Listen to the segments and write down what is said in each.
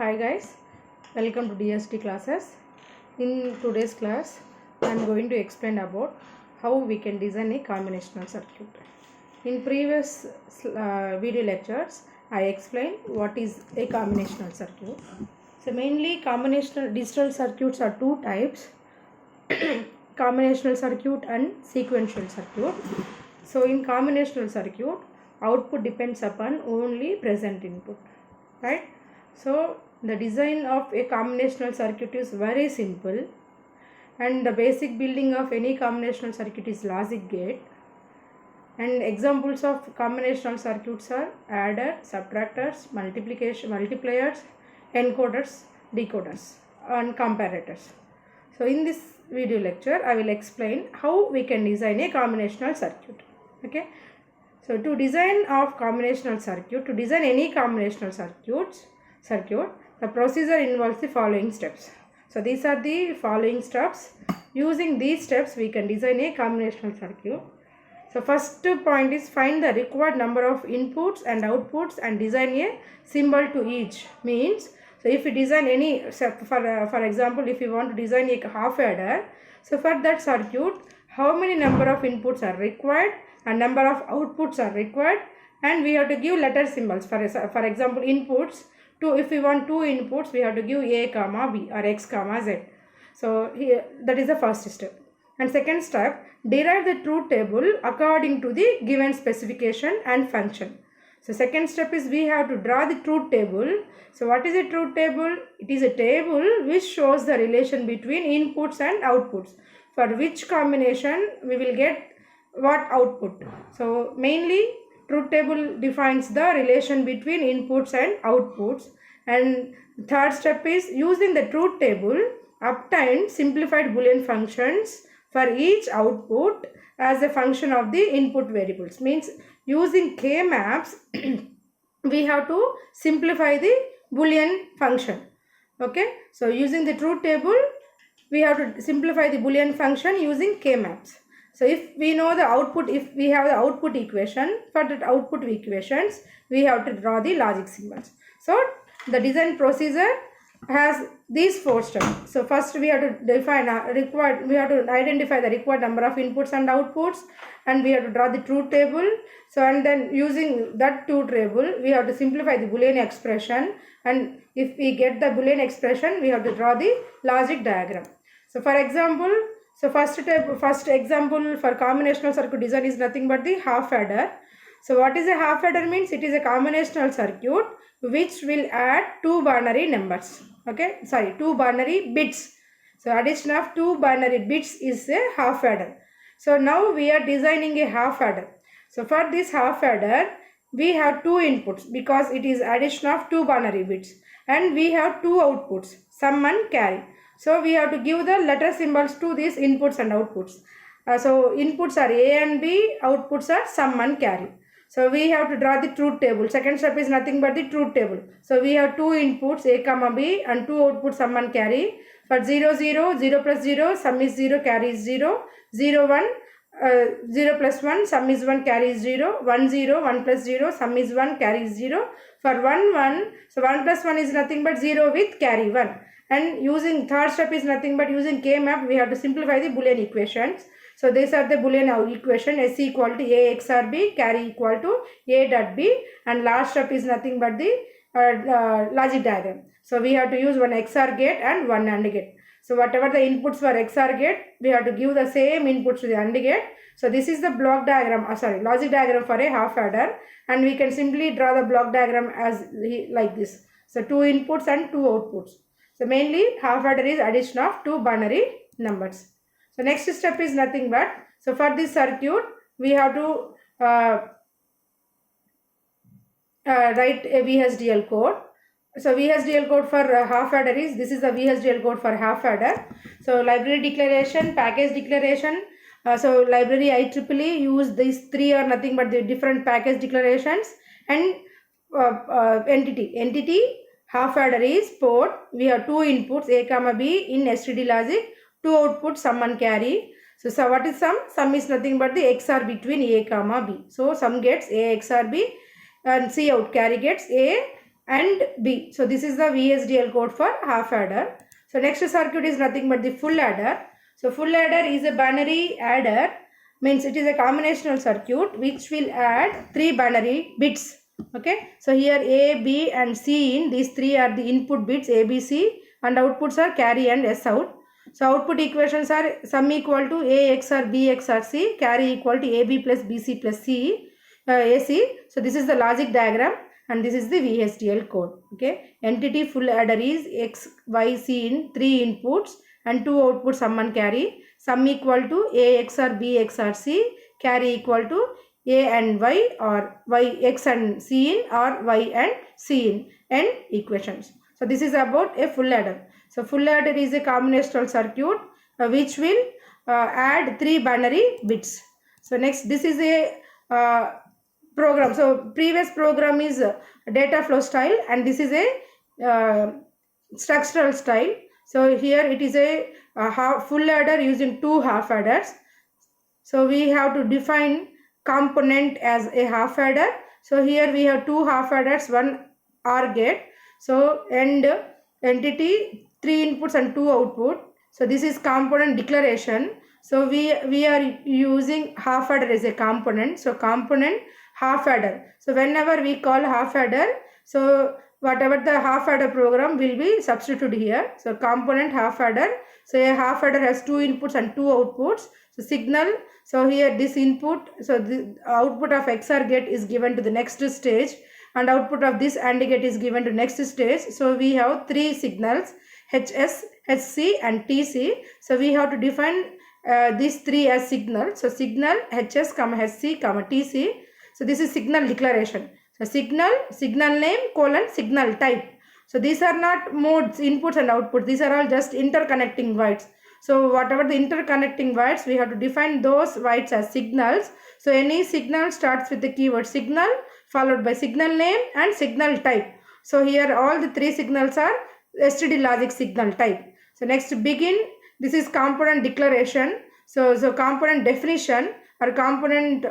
Hi guys, welcome to DST classes. In today's class, I am going to explain about how we can design a combinational circuit. In previous video lectures, I explained what is a combinational circuit. So mainly combinational digital circuits are two types, combinational circuit and sequential circuit. So in combinational circuit, output depends upon only present input, right? So the design of a combinational circuit is very simple, and the basic building of any combinational circuit is logic gate. And examples of combinational circuits are adder, subtractors, multipliers, encoders, decoders and comparators. So in this video lecture I will explain how we can design a combinational circuit. Okay. So to design any combinational circuit, the procedure involves the following steps. So these are the following steps. Using these steps we can design a combinational circuit. So first point is find the required number of inputs and outputs and design a symbol to each. Means, so if we design any, for example, if you want to design a half adder, so for that circuit, how many number of inputs are required and number of outputs are required, and we have to give letter symbols. For example, inputs, if we want two inputs, we have to give a comma b or x comma z. So here, that is the first step. And second step, derive the truth table according to the given specification and function. So second step is we have to draw the truth table. So what is a truth table? It is a table which shows the relation between inputs and outputs, for which combination we will get what output. So mainly truth table defines the relation between inputs and outputs. And third step is using the truth table obtain simplified Boolean functions for each output as a function of the input variables. Means using K maps we have to simplify the Boolean function. Okay, so using the truth table we have to simplify the Boolean function using K maps. So if we know the output, if we have the output equation, for that output equations we have to draw the logic symbols. So the design procedure has these four steps. So first we have to define we have to identify the required number of inputs and outputs, and we have to draw the truth table. So and then using that truth table we have to simplify the Boolean expression, and if we get the Boolean expression we have to draw the logic diagram. So for example, first example for combinational circuit design is nothing but the half adder. So what is a half adder? Means it is a combinational circuit which will add two binary numbers. Okay, sorry, two binary bits. So addition of two binary bits is a half adder. So now we are designing a half adder. So for this half adder we have two inputs because it is addition of two binary bits, and we have two outputs, sum and carry. So we have to give the letter symbols to these inputs and outputs. So inputs are A and B, outputs are sum and carry. So we have to draw the truth table. Second step is nothing but the truth table. So we have two inputs A comma B and two outputs sum and carry. For 0 0, 0 plus 0, sum is 0, carry is 0. 0 1, 0 plus 1, sum is 1, carry is 0. 1 0, 1 plus 0, sum is 1, carry is 0. For 1 1, so 1 plus 1 is nothing but 0 with carry 1. And using third step is nothing but using K map we have to simplify the Boolean equations. So these are the Boolean equation, S equal to A XOR B, carry equal to A dot B, and last step is nothing but the logic diagram. So we have to use one XOR gate and one AND gate. So whatever the inputs for XOR gate, we have to give the same inputs to the AND gate. So this is the block diagram, logic diagram for a half adder, and we can simply draw the block diagram as like this. So two inputs and two outputs. So mainly half adder is addition of two binary numbers. So next step is nothing but, so for this circuit we have to write a VHDL code. So VHDL code for half adder is, this is the VHDL code for half adder. So library declaration, package declaration. So library IEEE use these three are nothing but the different package declarations, and entity half adder is port. We have two inputs A comma B in STD logic, two outputs sum and carry. So what is sum? Sum is nothing but the XOR between A comma B. So sum gets A XOR B, and C out carry gets A and B. So this is the VHDL code for half adder. So next circuit is nothing but the full adder. So full adder is a binary adder, means it is a combinational circuit which will add 3 binary bits. Okay, so here A, B and C in, these 3 are the input bits A, B, C, and outputs are carry and S out. So output equations are sum equal to A XOR B XOR C, carry equal to AB plus BC plus C, AC. So this is the logic diagram and this is the VHDL code. Okay, entity full adder is X, Y, C in 3 inputs and 2 outputs sum and carry. Sum equal to A XOR B XOR C, carry equal to A and Y or Y X and C in or Y and C in, and equations. So this is about a full adder. So full adder is a combinational circuit which will add 3 binary bits. So next, this is a program. So previous program is data flow style and this is a structural style. So here it is a full adder using 2 half adders. So we have to define component as a half adder. So here we have 2 half adders, 1 OR gate. So and entity 3 inputs and 2 output. So this is component declaration. So we are using half adder as a component. So component half adder. So whenever we call half adder, so whatever the half adder program will be substituted here. So component half adder. So a half adder has 2 inputs and 2 outputs. So signal. So here this input. So the output of XOR gate is given to the next stage, and output of this AND gate is given to next stage. So we have 3 signals, HS, HC and TC. So we have to define these 3 as signal. So signal HS, HC, TC. So this is signal declaration. So signal name, signal type. So these are not modes, inputs and outputs. These are all just interconnecting bytes. So whatever the interconnecting bytes, we have to define those bytes as signals. So any signal starts with the keyword signal followed by signal name and signal type. So here all the 3 signals are STD logic signal type. So next, begin. This is component declaration. So component definition or component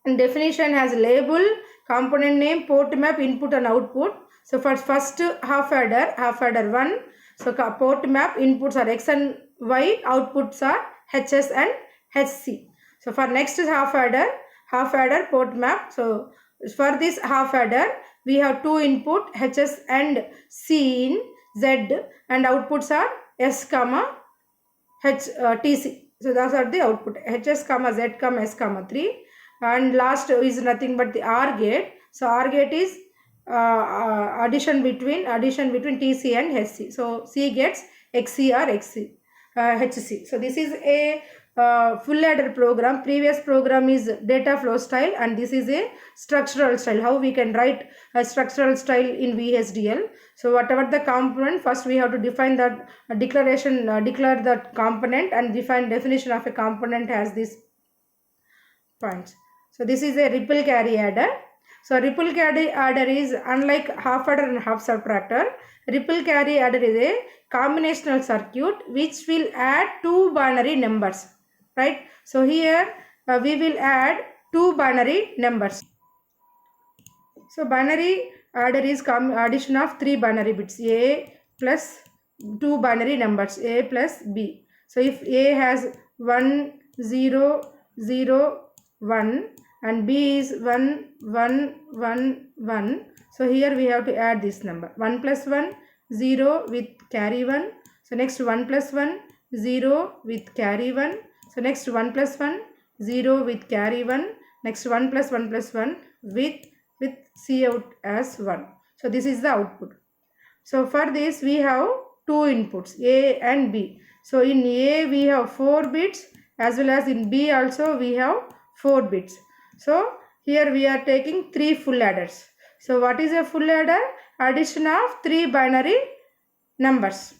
definition has label, component name, port map, input and output. So for first half adder 1. So port map, inputs are X and Y, outputs are HS and HC. So for next half adder port map. So for this half adder we have 2 input HS and C in Z, and outputs are S comma TC. So those are the output, HS comma Z comma S comma 3, and last is nothing but the OR gate. So OR gate is addition between TC and HC. So C gets XC or HC. So this is a full adder program. Previous program is data flow style and this is a structural style. How we can write a structural style in VHDL. So whatever the component, first we have to define that declaration, declare that component and define definition of a component as this points. So this is a ripple carry adder. So ripple carry adder is unlike half adder and half subtractor. Ripple carry adder is a combinational circuit which will add 2 binary numbers, right? So here we will add 2 binary numbers. So binary adder is addition of 3 binary bits, A plus 2 binary numbers, A plus B. So if A has 1 0 0 1 and B is 1 1 1 1. So here we have to add this number 1 plus 1 0 with carry 1. So next 1 plus 1 0 with carry 1. So next 1 plus 1 0 with carry 1. Next 1 plus 1 plus 1 with C out as 1. So this is the output. So for this we have 2 inputs, A and B. So in A we have 4 bits as well as in B also we have 4 bits. So here we are taking 3 full adders. So what is a full adder? Addition of 3 binary numbers.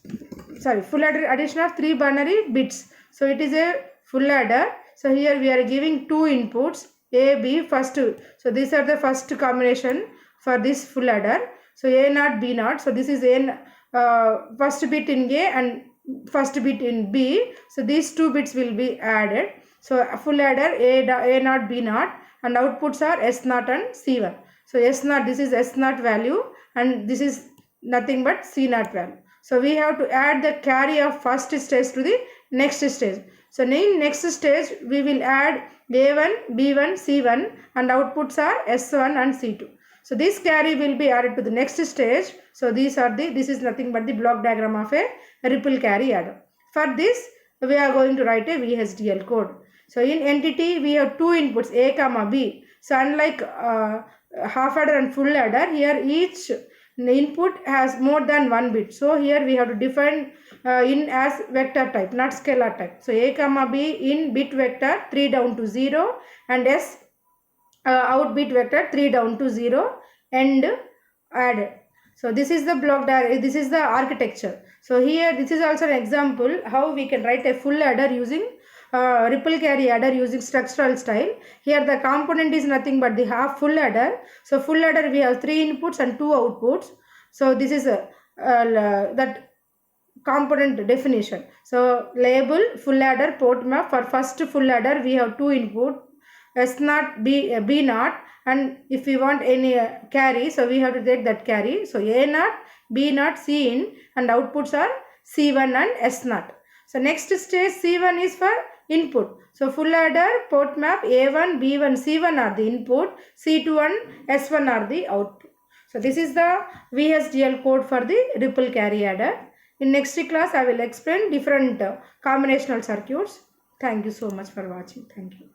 Sorry, full adder addition of 3 binary bits. So it is a full adder. So here we are giving 2 inputs A, B first. So these are the first combination for this full adder. So A naught, B naught. So this is first bit in A and first bit in B. So these 2 bits will be added. So a full adder A naught, B naught, and outputs are S naught and C1. So S naught, this is S naught value, and this is nothing but C0 value. So we have to add the carry of first stage to the next stage. So in next stage we will add A1, B1, C1 and outputs are S1 and C2. So this carry will be added to the next stage. So this is nothing but the block diagram of a ripple carry adder. For this we are going to write a VHDL code. So in entity we have two inputs A comma B. So unlike half adder and full adder, here each input has more than one bit. So here we have to define in as vector type, not scalar type. So A comma B in bit vector 3 down to 0 and S out bit vector 3 down to 0 and added. So this is the block diagram, this is the architecture. So here this is also an example how we can write a full adder using ripple carry adder using structural style. Here the component is nothing but the half full adder. So full adder we have 3 inputs and 2 outputs. So this is that component definition. So label full adder port map. For first full adder we have 2 input S0 B0, and if we want any carry, so we have to take that carry. So A0 B0 C in and outputs are C1 and S0. So next stage C1 is for input. So full adder port map A1 B1 C1 are the input, C2 and S1 are the output. So this is the VHDL code for the ripple carry adder. In next class I will explain different combinational circuits. Thank you so much for watching. Thank you.